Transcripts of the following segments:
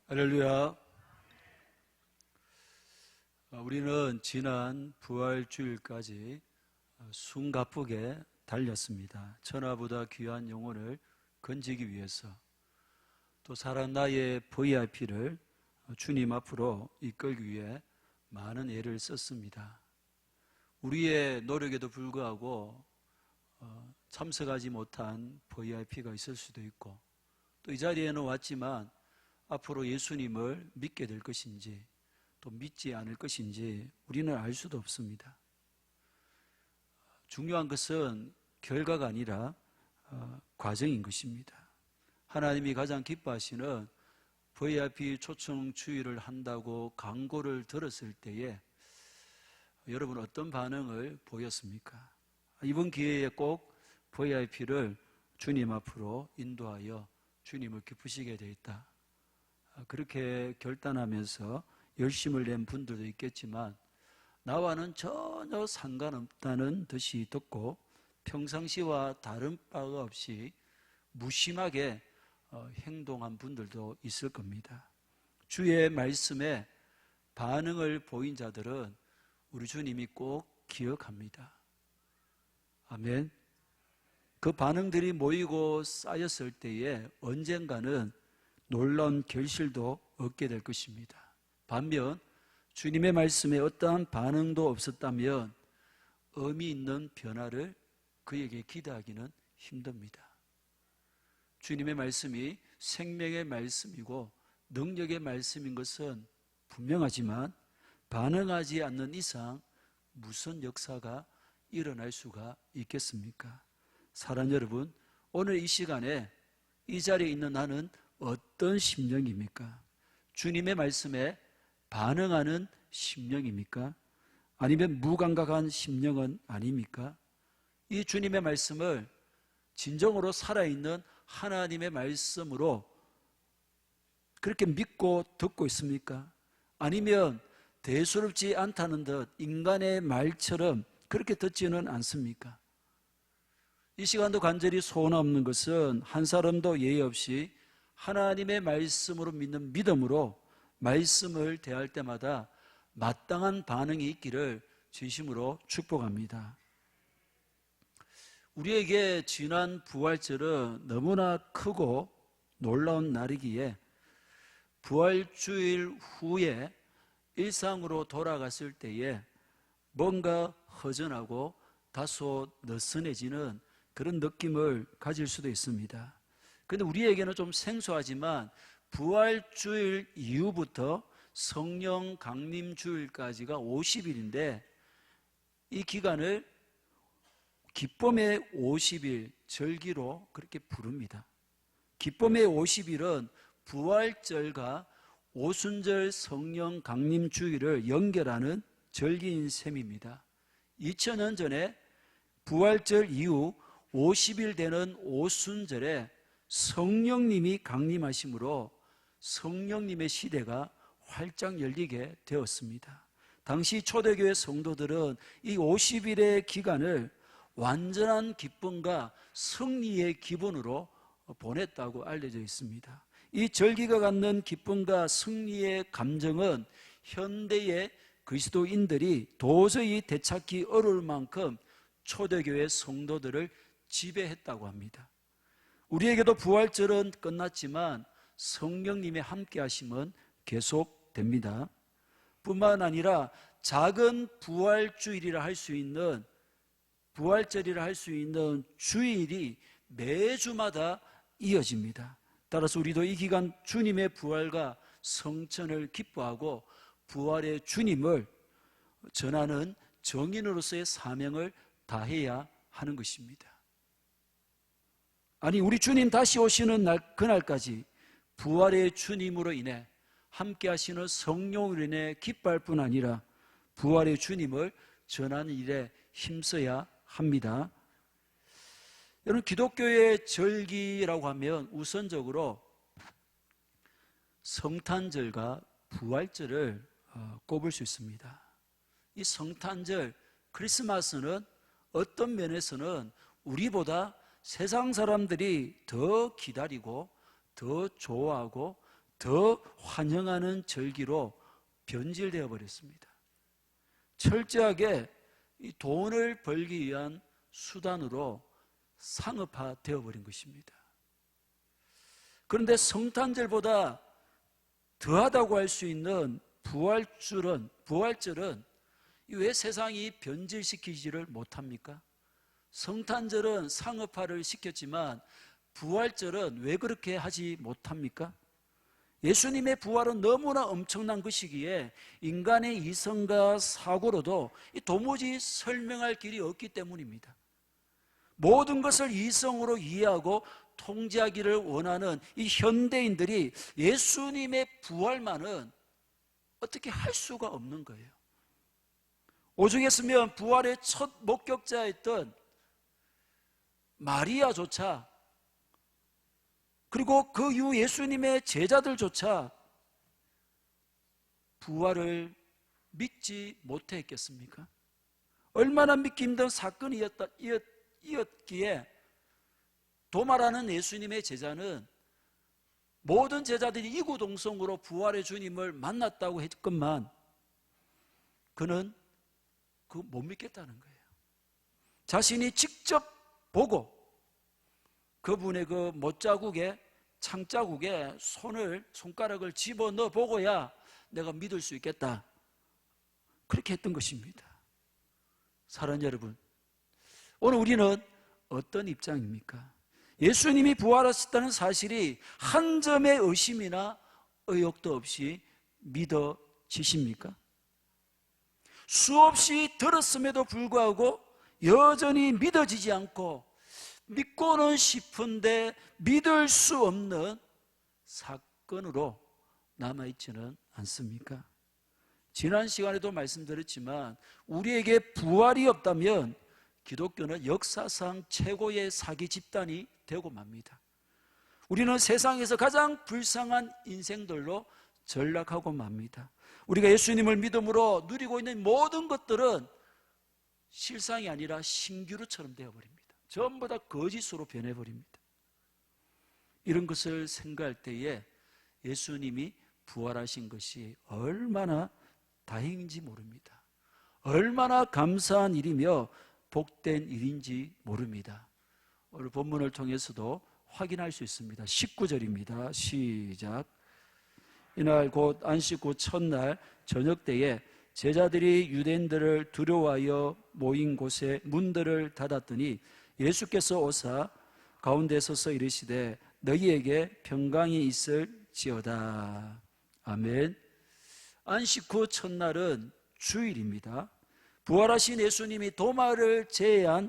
할렐루야. 우리는 지난 부활주일까지 숨가쁘게 달렸습니다. 천하보다 귀한 영혼을 건지기 위해서, 또 사람 나의 VIP를 주님 앞으로 이끌기 위해 많은 애를 썼습니다. 우리의 노력에도 불구하고 참석하지 못한 VIP가 있을 수도 있고, 또 이 자리에는 왔지만 앞으로 예수님을 믿게 될 것인지 또 믿지 않을 것인지 우리는 알 수도 없습니다. 중요한 것은 결과가 아니라 과정인 것입니다. 하나님이 가장 기뻐하시는 VIP 초청 주일을 한다고 광고를 들었을 때에 여러분 어떤 반응을 보였습니까? 이번 기회에 꼭 VIP를 주님 앞으로 인도하여 주님을 기쁘시게 되어 있다, 그렇게 결단하면서 열심을 낸 분들도 있겠지만, 나와는 전혀 상관없다는 듯이 듣고 평상시와 다른 바가 없이 무심하게 행동한 분들도 있을 겁니다. 주의 말씀에 반응을 보인 자들은 우리 주님이 꼭 기억합니다. 아멘. 그 반응들이 모이고 쌓였을 때에 언젠가는 놀라운 결실도 얻게 될 것입니다. 반면 주님의 말씀에 어떠한 반응도 없었다면 의미 있는 변화를 그에게 기대하기는 힘듭니다. 주님의 말씀이 생명의 말씀이고 능력의 말씀인 것은 분명하지만 반응하지 않는 이상 무슨 역사가 일어날 수가 있겠습니까? 사랑 여러분, 오늘 이 시간에 이 자리에 있는 나는 어떤 심령입니까? 주님의 말씀에 반응하는 심령입니까? 아니면 무감각한 심령은 아닙니까? 이 주님의 말씀을 진정으로 살아있는 하나님의 말씀으로 그렇게 믿고 듣고 있습니까? 아니면 대수롭지 않다는 듯 인간의 말처럼 그렇게 듣지는 않습니까? 이 시간도 간절히 소원없는 것은 한 사람도 예의 없이 하나님의 말씀으로 믿는 믿음으로 말씀을 대할 때마다 마땅한 반응이 있기를 진심으로 축복합니다. 우리에게 지난 부활절은 너무나 크고 놀라운 날이기에 부활주일 후에 일상으로 돌아갔을 때에 뭔가 허전하고 다소 느슨해지는 그런 느낌을 가질 수도 있습니다. 그런데 우리에게는 좀 생소하지만 부활주일 이후부터 성령 강림주일까지가 50일인데 이 기간을 기쁨의 50일 절기로 그렇게 부릅니다. 기쁨의 50일은 부활절과 오순절 성령 강림주일을 연결하는 절기인 셈입니다. 2000년 전에 부활절 이후 50일 되는 오순절에 성령님이 강림하심으로 성령님의 시대가 활짝 열리게 되었습니다. 당시 초대교회 성도들은 이 50일의 기간을 완전한 기쁨과 승리의 기분으로 보냈다고 알려져 있습니다. 이 절기가 갖는 기쁨과 승리의 감정은 현대의 그리스도인들이 도저히 되찾기 어려울 만큼 초대교회 성도들을 지배했다고 합니다. 우리에게도 부활절은 끝났지만 성령님의 함께 하심은 계속됩니다. 뿐만 아니라 작은 부활주일이라 할 수 있는 부활절이라 할 수 있는 주일이 매주마다 이어집니다. 따라서 우리도 이 기간 주님의 부활과 성천을 기뻐하고 부활의 주님을 전하는 정인으로서의 사명을 다해야 하는 것입니다. 아니, 우리 주님 다시 오시는 날, 그날까지 부활의 주님으로 인해 함께 하시는 성령으로 인해 기뻐할 뿐 아니라 부활의 주님을 전하는 일에 힘써야 합니다. 여러분, 기독교의 절기라고 하면 우선적으로 성탄절과 부활절을 꼽을 수 있습니다. 이 성탄절, 크리스마스는 어떤 면에서는 우리보다 세상 사람들이 더 기다리고 더 좋아하고 더 환영하는 절기로 변질되어 버렸습니다. 철저하게 이 돈을 벌기 위한 수단으로 상업화되어 버린 것입니다. 그런데 성탄절보다 더하다고 할 수 있는 부활절은 왜 세상이 변질시키지를 못합니까? 성탄절은 상업화를 시켰지만 부활절은 왜 그렇게 하지 못합니까? 예수님의 부활은 너무나 엄청난 것이기에 인간의 이성과 사고로도 도무지 설명할 길이 없기 때문입니다. 모든 것을 이성으로 이해하고 통제하기를 원하는 이 현대인들이 예수님의 부활만은 어떻게 할 수가 없는 거예요. 오죽했으면 부활의 첫 목격자였던 마리아조차, 그리고 그 이후 예수님의 제자들조차 부활을 믿지 못했겠습니까? 얼마나 믿기 힘든 사건이었기에 도마라는 예수님의 제자는 모든 제자들이 이구동성으로 부활의 주님을 만났다고 했건만 그는 그거 못 믿겠다는 거예요. 자신이 직접 보고 그분의 그 못자국에, 창자국에 손가락을 집어넣어 보고야 내가 믿을 수 있겠다, 그렇게 했던 것입니다. 사랑하는 여러분, 오늘 우리는 어떤 입장입니까? 예수님이 부활하셨다는 사실이 한 점의 의심이나 의혹도 없이 믿어지십니까? 수없이 들었음에도 불구하고 여전히 믿어지지 않고 믿고는 싶은데 믿을 수 없는 사건으로 남아있지는 않습니까? 지난 시간에도 말씀드렸지만 우리에게 부활이 없다면 기독교는 역사상 최고의 사기 집단이 되고 맙니다. 우리는 세상에서 가장 불쌍한 인생들로 전락하고 맙니다. 우리가 예수님을 믿음으로 누리고 있는 모든 것들은 실상이 아니라 신기루처럼 되어버립니다. 전부 다 거짓으로 변해버립니다. 이런 것을 생각할 때에 예수님이 부활하신 것이 얼마나 다행인지 모릅니다. 얼마나 감사한 일이며 복된 일인지 모릅니다. 오늘 본문을 통해서도 확인할 수 있습니다. 19절입니다. 시작. 이날 곧 안식 후 첫날 저녁 때에 제자들이 유대인들을 두려워하여 모인 곳에 문들을 닫았더니 예수께서 오사 가운데 서서 이르시되 너희에게 평강이 있을지어다. 아멘. 안식 후 첫날은 주일입니다. 부활하신 예수님이 도마를 제외한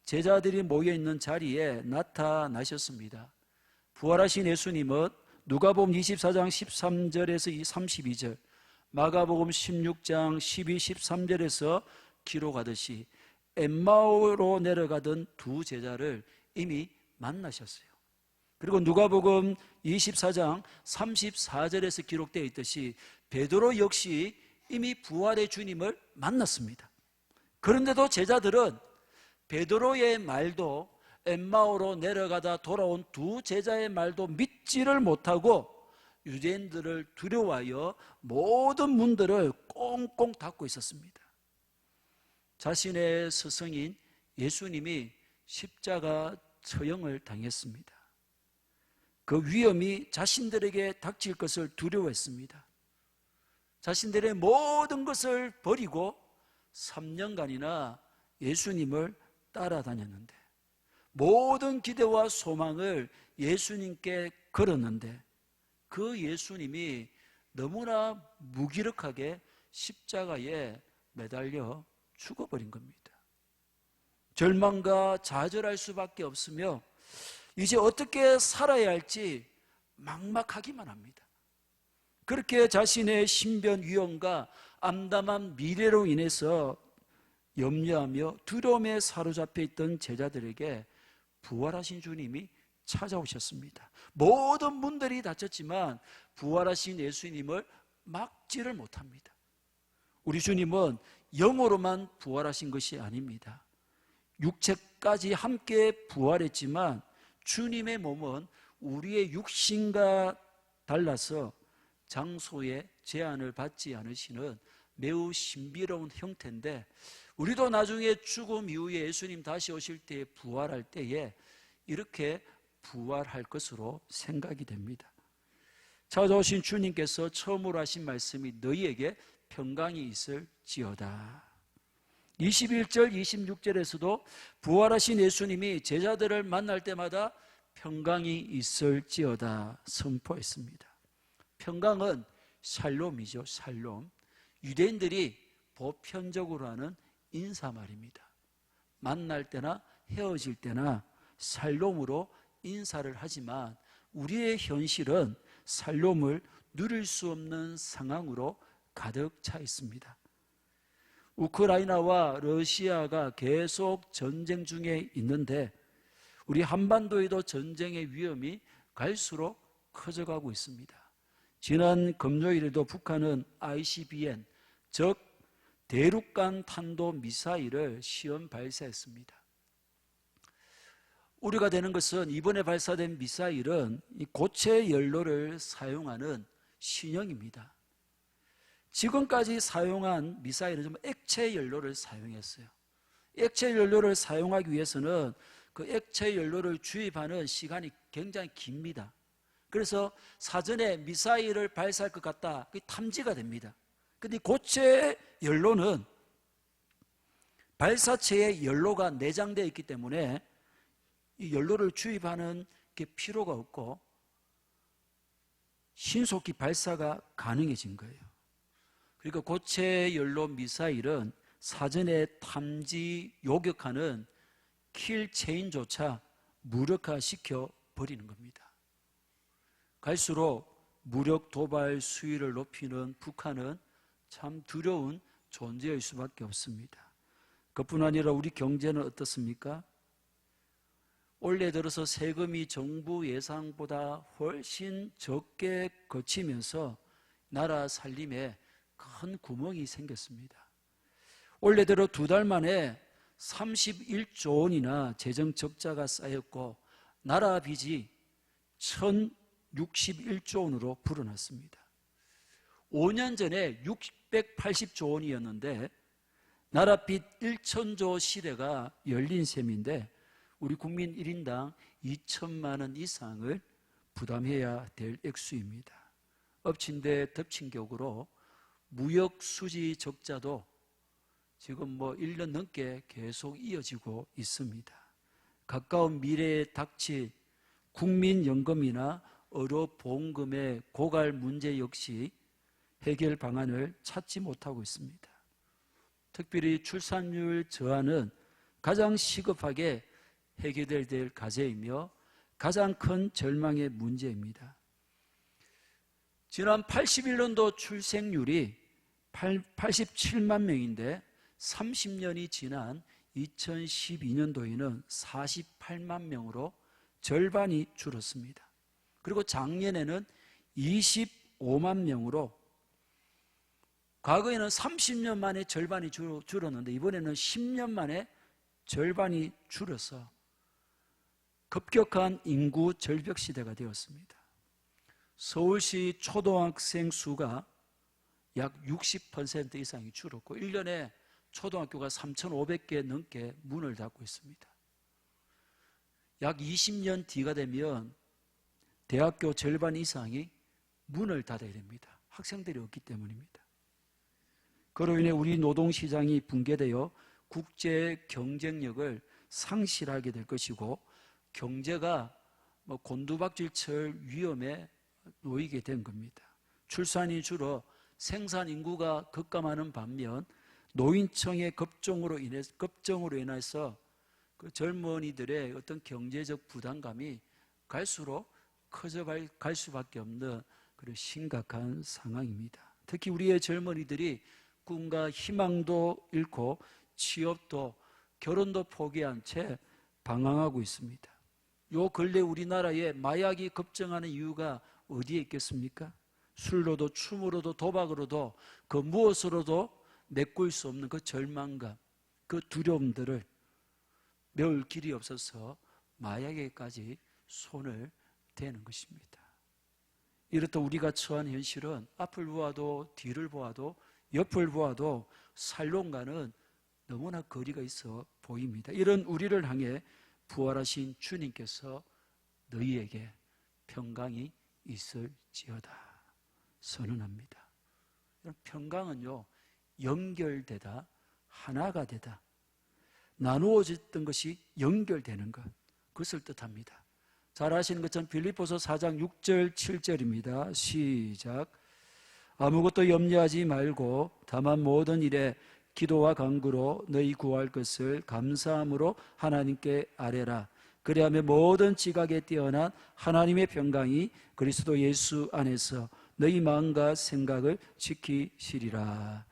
제자들이 모여있는 자리에 나타나셨습니다. 부활하신 예수님은 누가복음 24장 13절에서 32절, 마가복음 16장 12, 13절에서 기록하듯이 엠마오로 내려가던 두 제자를 이미 만나셨어요. 그리고 누가복음 24장 34절에서 기록되어 있듯이 베드로 역시 이미 부활의 주님을 만났습니다. 그런데도 제자들은 베드로의 말도 엠마오로 내려가다 돌아온 두 제자의 말도 믿지를 못하고 유대인들을 두려워하여 모든 문들을 꽁꽁 닫고 있었습니다. 자신의 스승인 예수님이 십자가 처형을 당했습니다. 그 위험이 자신들에게 닥칠 것을 두려워했습니다. 자신들의 모든 것을 버리고 3년간이나 예수님을 따라다녔는데, 모든 기대와 소망을 예수님께 걸었는데 그 예수님이 너무나 무기력하게 십자가에 매달려 죽어버린 겁니다. 절망과 좌절할 수밖에 없으며 이제 어떻게 살아야 할지 막막하기만 합니다. 그렇게 자신의 신변 위험과 암담한 미래로 인해서 염려하며 두려움에 사로잡혀 있던 제자들에게 부활하신 주님이 찾아오셨습니다. 모든 문들이 닫혔지만 부활하신 예수님을 막지를 못합니다. 우리 주님은 영으로만 부활하신 것이 아닙니다. 육체까지 함께 부활했지만 주님의 몸은 우리의 육신과 달라서 장소의 제한을 받지 않으시는 매우 신비로운 형태인데, 우리도 나중에 죽음 이후에 예수님 다시 오실 때에 부활할 때에 이렇게 부활할 것으로 생각이 됩니다. 찾아오신 주님께서 처음으로 하신 말씀이 너희에게 평강이 있을지어다. 21절 26절에서도 부활하신 예수님이 제자들을 만날 때마다 평강이 있을지어다 선포했습니다. 평강은 샬롬이죠. 샬롬. 유대인들이 보편적으로 하는 인사말입니다. 만날 때나 헤어질 때나 샬롬으로 인사를 하지만 우리의 현실은 샬롬을 누릴 수 없는 상황으로 가득 차 있습니다. 우크라이나와 러시아가 계속 전쟁 중에 있는데 우리 한반도에도 전쟁의 위험이 갈수록 커져가고 있습니다. 지난 금요일에도 북한은 ICBM, 즉 대륙간 탄도 미사일을 시험 발사했습니다. 우려가 되는 것은 이번에 발사된 미사일은 고체 연료를 사용하는 신형입니다. 지금까지 사용한 미사일은 좀 액체 연료를 사용했어요. 액체 연료를 사용하기 위해서는 그 액체 연료를 주입하는 시간이 굉장히 깁니다. 그래서 사전에 미사일을 발사할 것 같다, 그게 탐지가 됩니다. 그런데 고체 연료는 발사체에 연료가 내장되어 있기 때문에 이 연료를 주입하는 게 필요가 없고 신속히 발사가 가능해진 거예요. 그러니까 고체 연료 미사일은 사전에 탐지 요격하는 킬 체인조차 무력화시켜 버리는 겁니다. 갈수록 무력 도발 수위를 높이는 북한은 참 두려운 존재일 수밖에 없습니다. 그뿐 아니라 우리 경제는 어떻습니까? 올해 들어서 세금이 정부 예상보다 훨씬 적게 거치면서 나라 살림에 큰 구멍이 생겼습니다. 올해 들어 2달 만에 31조 원이나 재정 적자가 쌓였고 나라 빚이 1061조 원으로 불어났습니다. 5년 전에 680조 원이었는데 나라 빚 1천조 시대가 열린 셈인데 우리 국민 1인당 2천만 원 이상을 부담해야 될 액수입니다. 엎친 데 덮친 격으로 무역 수지 적자도 지금 1년 넘게 계속 이어지고 있습니다. 가까운 미래에 닥칠 국민연금이나 의료보험금의 고갈 문제 역시 해결 방안을 찾지 못하고 있습니다. 특별히 출산율 저하는 가장 시급하게 해결돼야 될 과제이며 가장 큰 절망의 문제입니다. 지난 81년도 출생률이 87만 명인데 30년이 지난 2012년도에는 48만 명으로 절반이 줄었습니다. 그리고 작년에는 25만 명으로, 과거에는 30년 만에 절반이 줄었는데 이번에는 10년 만에 절반이 줄어서 급격한 인구 절벽 시대가 되었습니다. 서울시 초등학생 수가 약 60% 이상이 줄었고 1년에 초등학교가 3,500개 넘게 문을 닫고 있습니다. 약 20년 뒤가 되면 대학교 절반 이상이 문을 닫아야 됩니다. 학생들이 없기 때문입니다. 그로 인해 우리 노동시장이 붕괴되어 국제 경쟁력을 상실하게 될 것이고 경제가 곤두박질철 위험에 놓이게 된 겁니다. 출산이 줄어 생산 인구가 급감하는 반면 노인층의 급증으로 인해서 그 젊은이들의 어떤 경제적 부담감이 갈수록 커져갈 수밖에 없는 그런 심각한 상황입니다. 특히 우리의 젊은이들이 꿈과 희망도 잃고 취업도 결혼도 포기한 채 방황하고 있습니다. 요 근래 우리나라에 마약이 급증하는 이유가 어디에 있겠습니까? 술로도 춤으로도 도박으로도 그 무엇으로도 메꿀 수 없는 그 절망감, 그 두려움들을 메울 길이 없어서 마약에까지 손을 대는 것입니다. 이렇다 우리가 처한 현실은 앞을 보아도 뒤를 보아도 옆을 보아도 살롱과는 너무나 거리가 있어 보입니다. 이런 우리를 향해 부활하신 주님께서 너희에게 평강이 있을지어다 선언합니다. 평강은요, 연결되다, 하나가 되다, 나누어졌던 것이 연결되는 것, 그것을 뜻합니다. 잘 아시는 것처럼 빌립보서 4장 6절 7절입니다. 시작. 아무것도 염려하지 말고 다만 모든 일에 기도와 간구로 너희 구할 것을 감사함으로 하나님께 아뢰라. 그리하면 모든 지각에 뛰어난 하나님의 평강이 그리스도 예수 안에서 너희 마음과 생각을 지키시리라.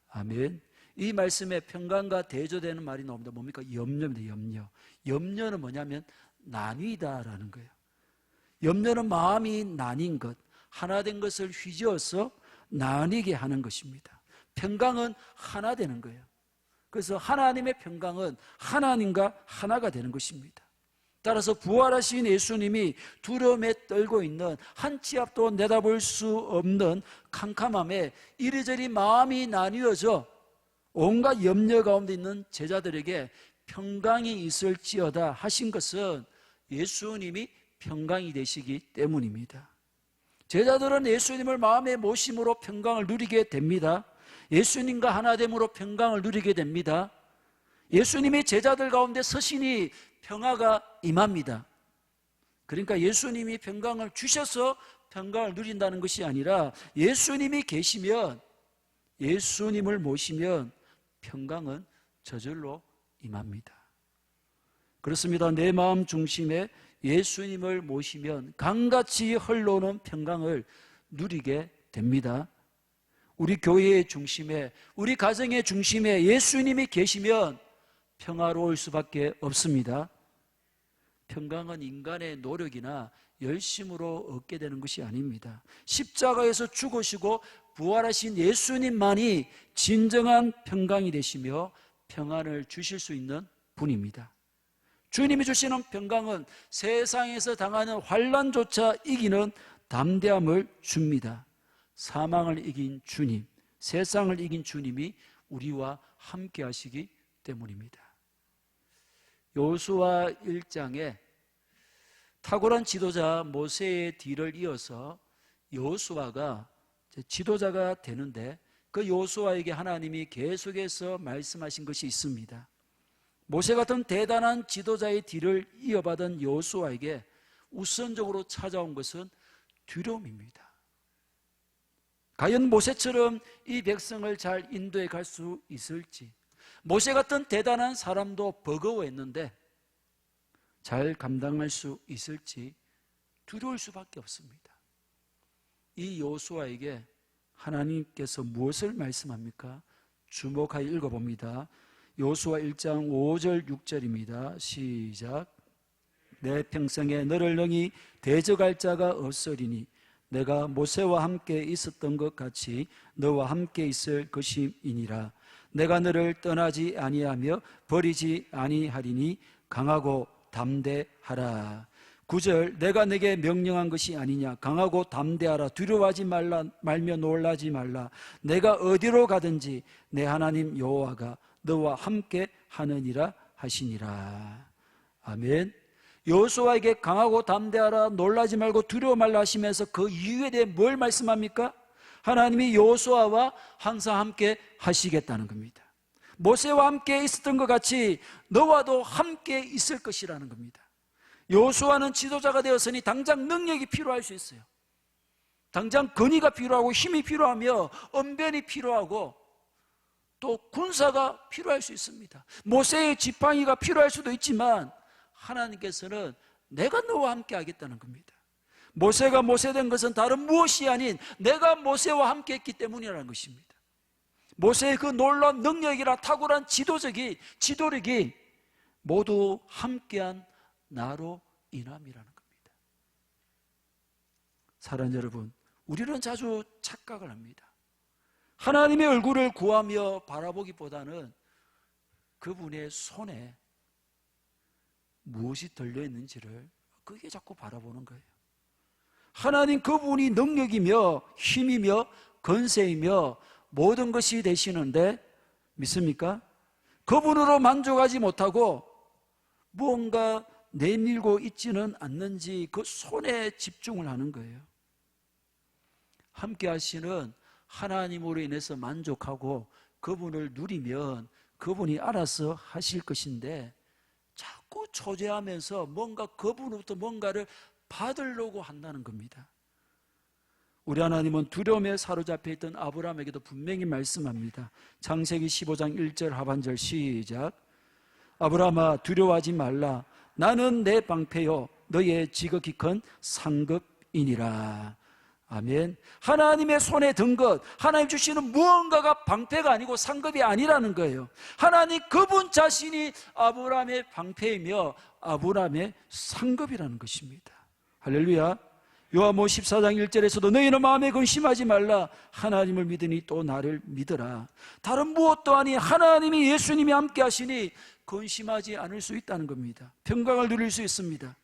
아멘. 이 말씀에 평강과 대조되는 말이 나옵니다. 뭡니까? 염려입니다. 염려. 염려는 뭐냐면 나뉘다라는 거예요. 염려는 마음이 나뉜 것, 하나 된 것을 휘저어서 나뉘게 하는 것입니다. 평강은 하나 되는 거예요. 그래서 하나님의 평강은 하나님과 하나가 되는 것입니다. 따라서 부활하신 예수님이 두려움에 떨고 있는 한 치 앞도 내다볼 수 없는 캄캄함에 이리저리 마음이 나뉘어져 온갖 염려 가운데 있는 제자들에게 평강이 있을지어다 하신 것은 예수님이 평강이 되시기 때문입니다. 제자들은 예수님을 마음에 모심으로 평강을 누리게 됩니다. 예수님과 하나됨으로 평강을 누리게 됩니다. 예수님이 제자들 가운데 서시니 평화가 임합니다. 그러니까 예수님이 평강을 주셔서 평강을 누린다는 것이 아니라 예수님이 계시면, 예수님을 모시면 평강은 저절로 임합니다. 그렇습니다. 내 마음 중심에 예수님을 모시면 강같이 흘러오는 평강을 누리게 됩니다. 우리 교회의 중심에, 우리 가정의 중심에 예수님이 계시면 평화로울 수밖에 없습니다. 평강은 인간의 노력이나 열심으로 얻게 되는 것이 아닙니다. 십자가에서 죽으시고 부활하신 예수님만이 진정한 평강이 되시며 평안을 주실 수 있는 분입니다. 주님이 주시는 평강은 세상에서 당하는 환난조차 이기는 담대함을 줍니다. 사망을 이긴 주님, 세상을 이긴 주님이 우리와 함께 하시기 때문입니다. 여호수아 1장에 탁월한 지도자 모세의 뒤를 이어서 여호수아가 지도자가 되는데 그 여호수아에게 하나님이 계속해서 말씀하신 것이 있습니다. 모세 같은 대단한 지도자의 뒤를 이어받은 여호수아에게 우선적으로 찾아온 것은 두려움입니다. 과연 모세처럼 이 백성을 잘 인도해 갈 수 있을지, 모세 같은 대단한 사람도 버거워했는데 잘 감당할 수 있을지 두려울 수밖에 없습니다. 이 여호수아에게 하나님께서 무엇을 말씀합니까? 주목하여 읽어봅니다. 여호수아 1장 5절 6절입니다. 시작. 내 평생에 너를 능히 대적할 자가 없으리니 내가 모세와 함께 있었던 것 같이 너와 함께 있을 것임이니라. 내가 너를 떠나지 아니하며 버리지 아니하리니 강하고 담대하라. 9절 내가 내게 명령한 것이 아니냐. 강하고 담대하라. 두려워하지 말며 놀라지 말라. 내가 어디로 가든지 내 하나님 여호와가 너와 함께 하느니라 하시니라. 아멘. 여호수아에게 강하고 담대하라, 놀라지 말고 두려워 말라 하시면서 그 이유에 대해 뭘 말씀합니까? 하나님이 여호수아와 항상 함께 하시겠다는 겁니다. 모세와 함께 있었던 것 같이 너와도 함께 있을 것이라는 겁니다. 여호수아는 지도자가 되었으니 당장 능력이 필요할 수 있어요. 당장 권위가 필요하고 힘이 필요하며 언변이 필요하고 또 군사가 필요할 수 있습니다. 모세의 지팡이가 필요할 수도 있지만 하나님께서는 내가 너와 함께 하겠다는 겁니다. 모세가 모세된 것은 다른 무엇이 아닌 내가 모세와 함께 했기 때문이라는 것입니다. 모세의 그 놀라운 능력이나 탁월한 지도력이 모두 함께한 나로 인함이라는 겁니다. 사랑하는 여러분, 우리는 자주 착각을 합니다. 하나님의 얼굴을 구하며 바라보기보다는 그분의 손에 무엇이 들려있는지를 그게 자꾸 바라보는 거예요. 하나님 그분이 능력이며 힘이며 권세이며 모든 것이 되시는데 믿습니까? 그분으로 만족하지 못하고 무언가 내밀고 있지는 않는지 그 손에 집중을 하는 거예요. 함께 하시는 하나님으로 인해서 만족하고 그분을 누리면 그분이 알아서 하실 것인데 자꾸 초조하면서 뭔가 그분으로부터 뭔가를 받으려고 한다는 겁니다. 우리 하나님은 두려움에 사로잡혀 있던 아브라함에게도 분명히 말씀합니다. 창세기 15장 1절 하반절 시작. 아브라함아 두려워하지 말라. 나는 내 방패요 너의 지극히 큰 상급이니라. 아멘. 하나님의 손에 든 것, 하나님 주시는 무언가가 방패가 아니고 상급이 아니라는 거예요. 하나님 그분 자신이 아브라함의 방패이며 아브라함의 상급이라는 것입니다. 할렐루야. 요한복음 14장 1절에서도 너희는 마음에 근심하지 말라. 하나님을 믿으니 또 나를 믿으라. 다른 무엇도 아니 하나님이 예수님이 함께 하시니 근심하지 않을 수 있다는 겁니다. 평강을 누릴 수 있습니다.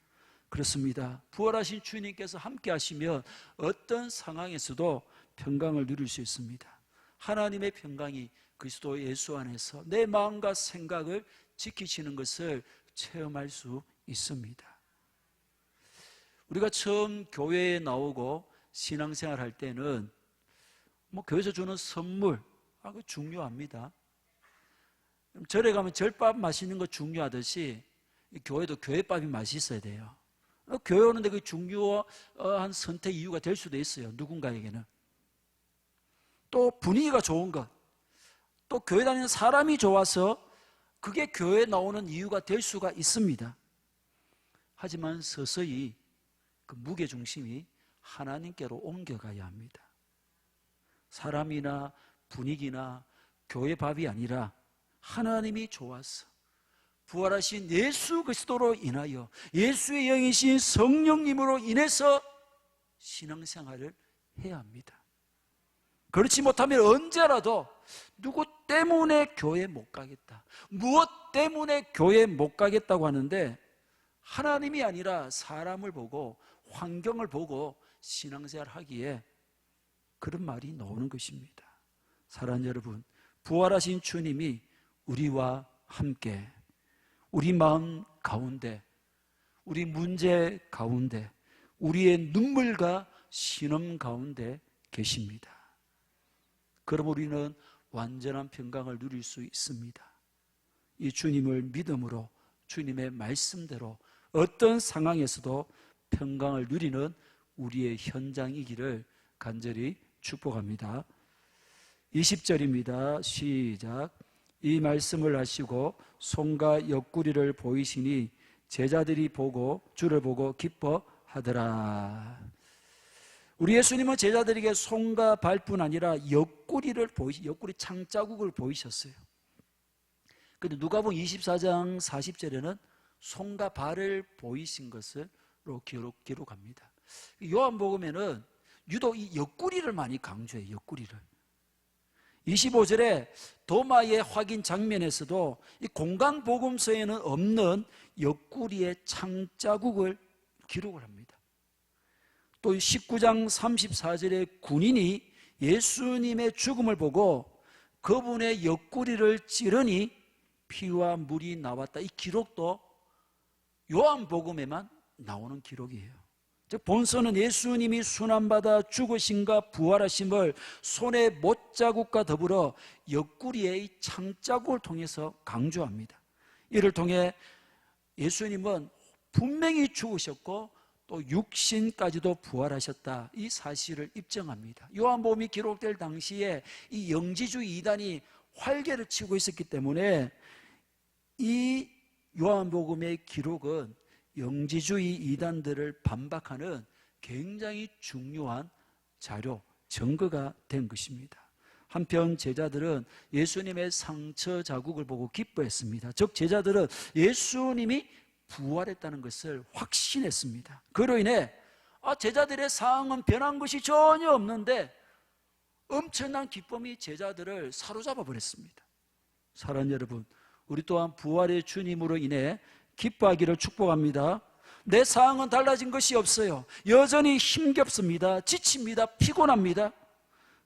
그렇습니다. 부활하신 주님께서 함께 하시면 어떤 상황에서도 평강을 누릴 수 있습니다. 하나님의 평강이 그리스도 예수 안에서 내 마음과 생각을 지키시는 것을 체험할 수 있습니다. 우리가 처음 교회에 나오고 신앙생활 할 때는 교회에서 주는 선물, 그거 중요합니다. 절에 가면 절밥 마시는 거 중요하듯이 교회도 교회밥이 맛있어야 돼요. 교회 오는데 그 중요한 선택 이유가 될 수도 있어요. 누군가에게는. 또 분위기가 좋은 것, 또 교회 다니는 사람이 좋아서 그게 교회에 나오는 이유가 될 수가 있습니다. 하지만 서서히 그 무게중심이 하나님께로 옮겨가야 합니다. 사람이나 분위기나 교회 밥이 아니라 하나님이 좋아서 부활하신 예수 그리스도로 인하여 예수의 영이신 성령님으로 인해서 신앙생활을 해야 합니다. 그렇지 못하면 언제라도 누구 때문에 교회 못 가겠다, 무엇 때문에 교회 못 가겠다고 하는데 하나님이 아니라 사람을 보고 환경을 보고 신앙생활 하기에 그런 말이 나오는 것입니다. 사랑하는 여러분, 부활하신 주님이 우리와 함께 우리 마음 가운데, 우리 문제 가운데, 우리의 눈물과 신음 가운데 계십니다. 그럼 우리는 완전한 평강을 누릴 수 있습니다. 이 주님을 믿음으로 주님의 말씀대로 어떤 상황에서도 평강을 누리는 우리의 현장이기를 간절히 축복합니다. 20절입니다. 시작. 이 말씀을 하시고 손과 옆구리를 보이시니 제자들이 보고 주를 보고 기뻐하더라. 우리 예수님은 제자들에게 손과 발뿐 아니라 옆구리 창자국을 보이셨어요. 근데 누가복음 24장 40절에는 손과 발을 보이신 것으로 기록합니다. 요한복음에는 유독 이 옆구리를 많이 강조해요. 옆구리를. 25절에 도마의 확인 장면에서도 이 공간복음서에는 없는 옆구리의 창자국을 기록을 합니다. 또 19장 34절에 군인이 예수님의 죽음을 보고 그분의 옆구리를 찌르니 피와 물이 나왔다. 이 기록도 요한복음에만 나오는 기록이에요. 즉 본서는 예수님이 순환받아 죽으심과 부활하심을 손의 못자국과 더불어 옆구리의 창자국을 통해서 강조합니다. 이를 통해 예수님은 분명히 죽으셨고 또 육신까지도 부활하셨다, 이 사실을 입증합니다. 요한복음이 기록될 당시에 이 영지주의 이단이 활개를 치고 있었기 때문에 이 요한복음의 기록은 영지주의 이단들을 반박하는 굉장히 중요한 자료, 증거가 된 것입니다. 한편 제자들은 예수님의 상처 자국을 보고 기뻐했습니다. 즉 제자들은 예수님이 부활했다는 것을 확신했습니다. 그로 인해 제자들의 상황은 변한 것이 전혀 없는데 엄청난 기쁨이 제자들을 사로잡아 버렸습니다. 사랑하는 여러분, 우리 또한 부활의 주님으로 인해 기뻐하기를 축복합니다. 내 상황은 달라진 것이 없어요. 여전히 힘겹습니다. 지칩니다. 피곤합니다.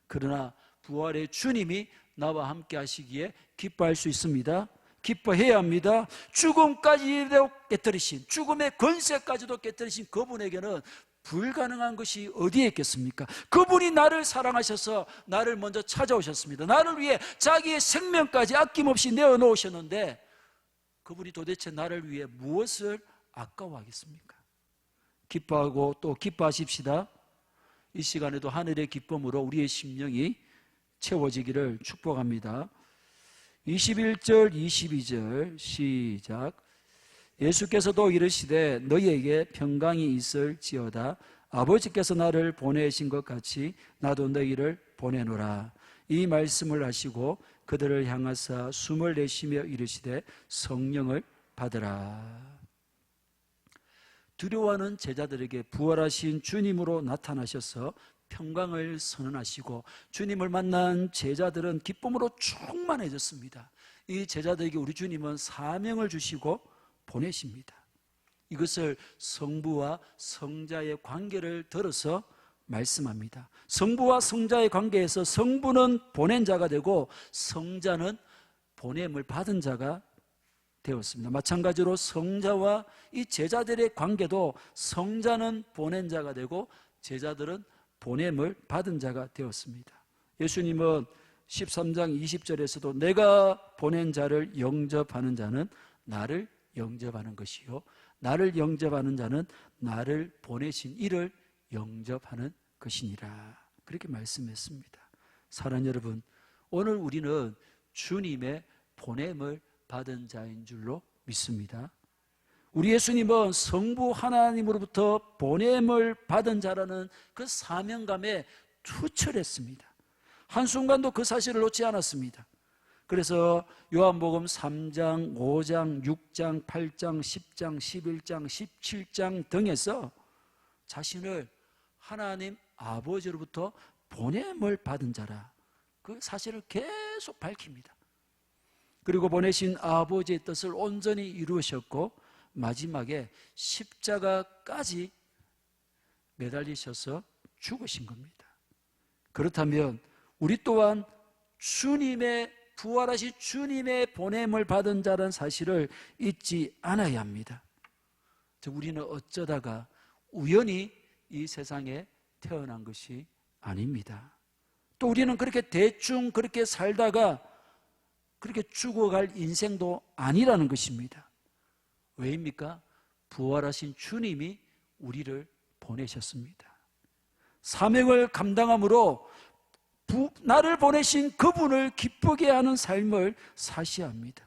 그러나 부활의 주님이 나와 함께 하시기에 기뻐할 수 있습니다. 기뻐해야 합니다. 죽음까지도 깨뜨리신, 죽음의 권세까지도 깨뜨리신 그분에게는 불가능한 것이 어디에 있겠습니까? 그분이 나를 사랑하셔서 나를 먼저 찾아오셨습니다. 나를 위해 자기의 생명까지 아낌없이 내어놓으셨는데 그분이 도대체 나를 위해 무엇을 아까워하겠습니까? 기뻐하고 또 기뻐하십시다. 이 시간에도 하늘의 기쁨으로 우리의 심령이 채워지기를 축복합니다. 21절 22절 시작. 예수께서도 이르시되 너희에게 평강이 있을지어다. 아버지께서 나를 보내신 것 같이 나도 너희를 보내노라. 이 말씀을 하시고 그들을 향하사 숨을 내쉬며 이르시되 성령을 받으라. 두려워하는 제자들에게 부활하신 주님으로 나타나셔서 평강을 선언하시고 주님을 만난 제자들은 기쁨으로 충만해졌습니다. 이 제자들에게 우리 주님은 사명을 주시고 보내십니다. 이것을 성부와 성자의 관계를 들어서 말씀합니다. 성부와 성자의 관계에서 성부는 보낸 자가 되고 성자는 보냄을 받은 자가 되었습니다. 마찬가지로 성자와 이 제자들의 관계도 성자는 보낸 자가 되고 제자들은 보냄을 받은 자가 되었습니다. 예수님은 13장 20절에서도 내가 보낸 자를 영접하는 자는 나를 영접하는 것이요 나를 영접하는 자는 나를 보내신 이를 영접하는 것이니라 그렇게 말씀했습니다. 사랑하는 여러분, 오늘 우리는 주님의 보냄을 받은 자인 줄로 믿습니다. 우리 예수님은 성부 하나님으로부터 보냄을 받은 자라는 그 사명감에 투철했습니다. 한순간도 그 사실을 놓지 않았습니다. 그래서 요한복음 3장, 5장, 6장, 8장, 10장, 11장, 17장 등에서 자신을 하나님 아버지로부터 보냄을 받은 자라 그 사실을 계속 밝힙니다. 그리고 보내신 아버지의 뜻을 온전히 이루셨고 마지막에 십자가까지 매달리셔서 죽으신 겁니다. 그렇다면 우리 또한 주님의 부활하신 주님의 보냄을 받은 자라는 사실을 잊지 않아야 합니다. 우리는 어쩌다가 우연히 이 세상에 태어난 것이 아닙니다. 또 우리는 그렇게 대충 그렇게 살다가 그렇게 죽어갈 인생도 아니라는 것입니다. 왜입니까? 부활하신 주님이 우리를 보내셨습니다. 사명을 감당함으로 나를 보내신 그분을 기쁘게 하는 삶을 사셔야 합니다.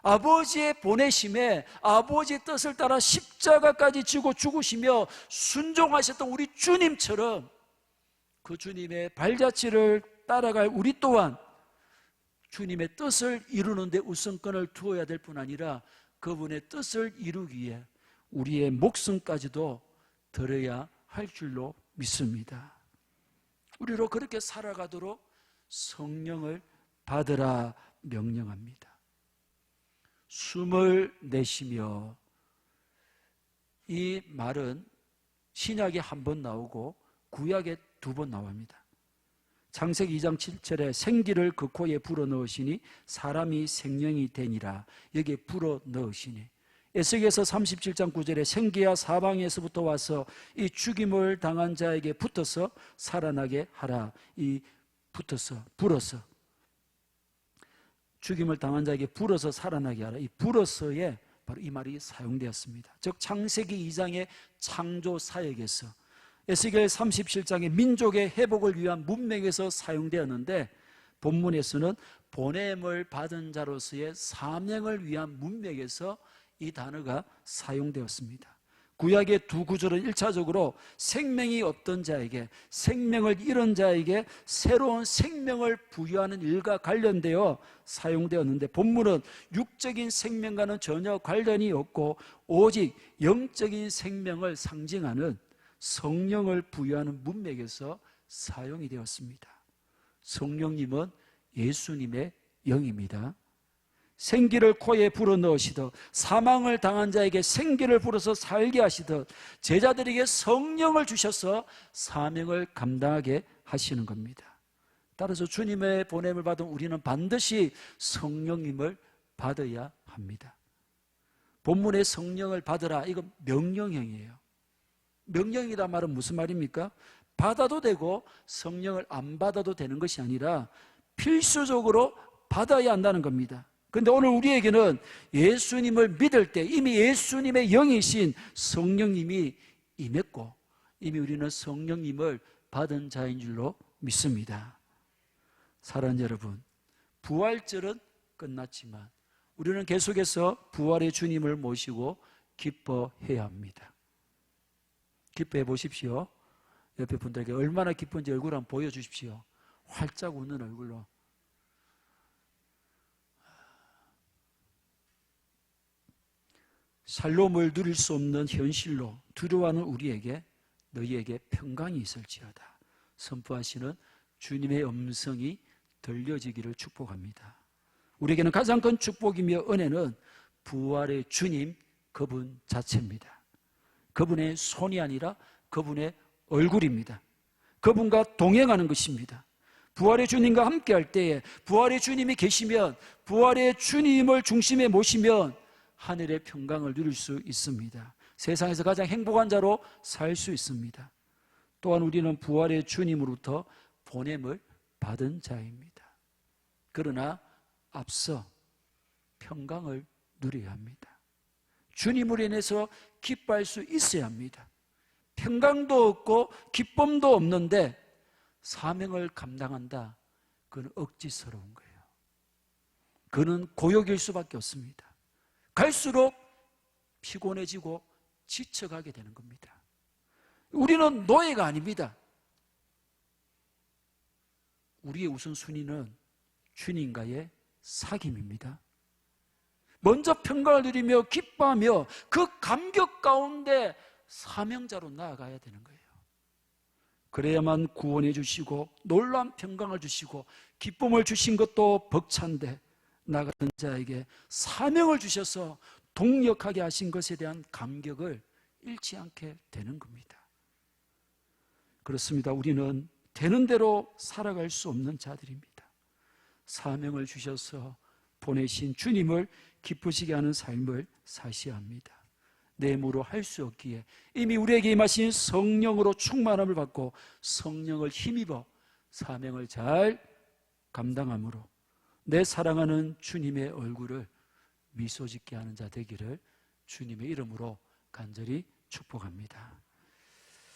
아버지의 보내심에 아버지의 뜻을 따라 십자가까지 지고 죽으시며 순종하셨던 우리 주님처럼 그 주님의 발자취를 따라갈 우리 또한 주님의 뜻을 이루는 데 우선권을 두어야 될 뿐 아니라 그분의 뜻을 이루기 위해 우리의 목숨까지도 드려야 할 줄로 믿습니다. 우리로 그렇게 살아가도록 성령을 받으라 명령합니다. 숨을 내쉬며 이 말은 신약에 한 번 나오고 구약에 2번 나옵니다. 창세기 2장 7절에 생기를 그 코에 불어넣으시니 사람이 생명이 되니라 여기에 불어넣으시니 에스겔서 37장 9절에 생기야 사방에서부터 와서 이 죽임을 당한 자에게 붙어서 살아나게 하라. 이 붙어서 불어서 죽임을 당한 자에게 불어서 살아나게 하라. 이 불어서에 바로 이 말이 사용되었습니다. 즉 창세기 2장의 창조 사역에서 에스겔 37장의 민족의 회복을 위한 문맥에서 사용되었는데 본문에서는 보냄을 받은 자로서의 사명을 위한 문맥에서 이 단어가 사용되었습니다. 구약의 2 구절은 1차적으로 생명이 없던 자에게 생명을 잃은 자에게 새로운 생명을 부여하는 일과 관련되어 사용되었는데 본문은 육적인 생명과는 전혀 관련이 없고 오직 영적인 생명을 상징하는 성령을 부여하는 문맥에서 사용이 되었습니다. 성령님은 예수님의 영입니다. 생기를 코에 불어넣으시듯 사망을 당한 자에게 생기를 불어서 살게 하시듯 제자들에게 성령을 주셔서 사명을 감당하게 하시는 겁니다. 따라서 주님의 보냄을 받은 우리는 반드시 성령님을 받아야 합니다. 본문의 성령을 받으라, 이건 명령형이에요. 명령이란 말은 무슨 말입니까? 받아도 되고 성령을 안 받아도 되는 것이 아니라 필수적으로 받아야 한다는 겁니다. 그런데 오늘 우리에게는 예수님을 믿을 때 이미 예수님의 영이신 성령님이 임했고 이미 우리는 성령님을 받은 자인 줄로 믿습니다. 사랑하는 여러분, 부활절은 끝났지만 우리는 계속해서 부활의 주님을 모시고 기뻐해야 합니다. 기뻐해 보십시오. 옆에 분들에게 얼마나 기쁜지 얼굴 한번 보여주십시오. 활짝 웃는 얼굴로. 샬롬을 누릴 수 없는 현실로 두려워하는 우리에게 너희에게 평강이 있을지어다 선포하시는 주님의 음성이 들려지기를 축복합니다. 우리에게는 가장 큰 축복이며 은혜는 부활의 주님 그분 자체입니다. 그분의 손이 아니라 그분의 얼굴입니다. 그분과 동행하는 것입니다. 부활의 주님과 함께할 때에 부활의 주님이 계시면 부활의 주님을 중심에 모시면 하늘의 평강을 누릴 수 있습니다. 세상에서 가장 행복한 자로 살 수 있습니다. 또한 우리는 부활의 주님으로부터 보냄을 받은 자입니다. 그러나 앞서 평강을 누려야 합니다. 주님으로 인해서 기뻐할 수 있어야 합니다. 평강도 없고 기쁨도 없는데 사명을 감당한다, 그건 억지스러운 거예요. 그는 고역일 수밖에 없습니다. 갈수록 피곤해지고 지쳐가게 되는 겁니다. 우리는 노예가 아닙니다. 우리의 우선순위는 주님과의 사귐입니다. 먼저 평강을 누리며 기뻐하며 그 감격 가운데 사명자로 나아가야 되는 거예요. 그래야만 구원해 주시고 놀라운 평강을 주시고 기쁨을 주신 것도 벅찬데 나가는 자에게 사명을 주셔서 동력하게 하신 것에 대한 감격을 잃지 않게 되는 겁니다. 그렇습니다. 우리는 되는 대로 살아갈 수 없는 자들입니다. 사명을 주셔서 보내신 주님을 기쁘시게 하는 삶을 사셔야 합니다. 내 힘으로 할 수 없기에 이미 우리에게 임하신 성령으로 충만함을 받고 성령을 힘입어 사명을 잘 감당함으로 내 사랑하는 주님의 얼굴을 미소 짓게 하는 자 되기를 주님의 이름으로 간절히 축복합니다.